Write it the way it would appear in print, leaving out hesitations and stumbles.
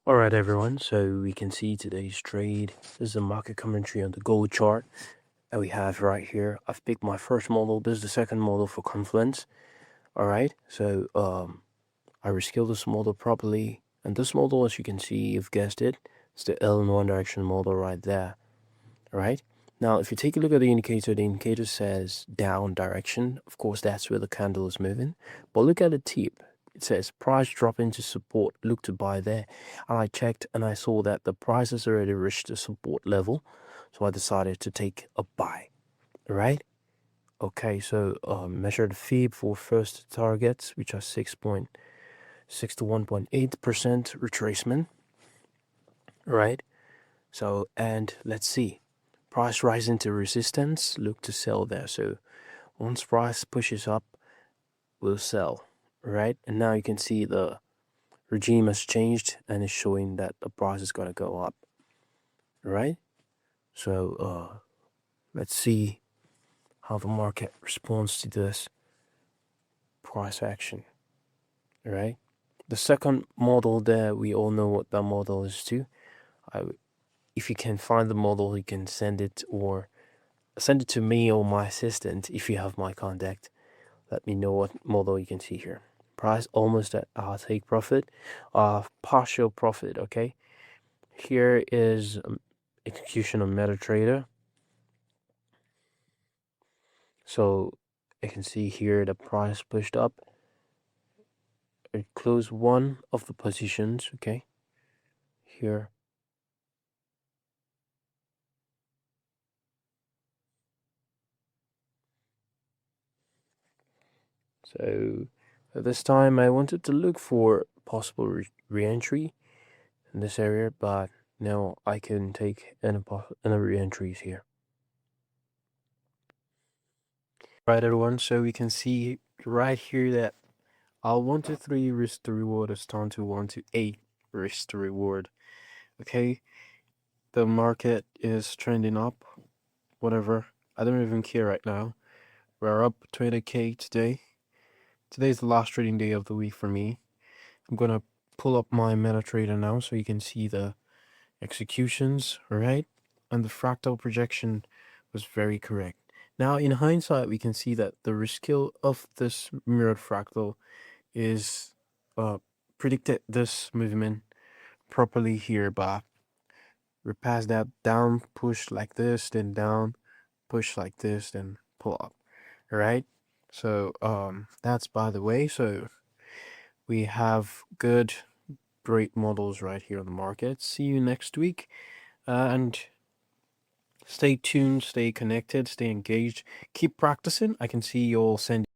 Alright everyone, so we can see today's trade. This is a market commentary on the gold chart that we have right here. I've picked my first model. This is the second model for confluence. Alright, so I rescaled this model properly, and this model, as you can see, you've guessed it, it's the L in one direction model right there. Alright, now if you take a look at the indicator says down direction. Of course, that's where the candle is moving, but look at the tip. It says price drop into support, look to buy there. And I checked and I saw that the price has already reached the support level. So I decided to take a buy. Right? Okay, so measure the Fib for first targets, which are 6.6 to 1.8% retracement. Right? So, and let's see. Price rise into resistance, look to sell there. So once price pushes up, we'll sell. Right? And now you can see the regime has changed and is showing that the price is going to go up, right? So let's see how the market responds to this price action, right? The second model there, we all know what that model is too. If you can find the model, you can send it to me or my assistant. If you have my contact, let me know what model you can see here. Price almost at our take profit, partial profit. Okay, here is execution on MetaTrader. So you can see here the price pushed up. It closed one of the positions. Okay, here. So at this time I wanted to look for possible re-entry in this area, but now I can take any re-entries here. Right, everyone, so we can see right here that our 1 to 3 risk to reward is turned to 1 to 8 risk to reward. Okay, the market is trending up, whatever, I don't even care right now. We're up 20k today. Today's the last trading day of the week for me. I'm gonna pull up my MetaTrader now so you can see the executions, right? And the fractal projection was very correct. Now, in hindsight, we can see that the risk kill of this mirrored fractal is predicted this movement properly here, but we pass that down, push like this, then down, push like this, then pull up. All right. So that's by the way. So we have good, great models right here on the market. See you next week, and stay tuned, stay connected, stay engaged, keep practicing. I can see you all send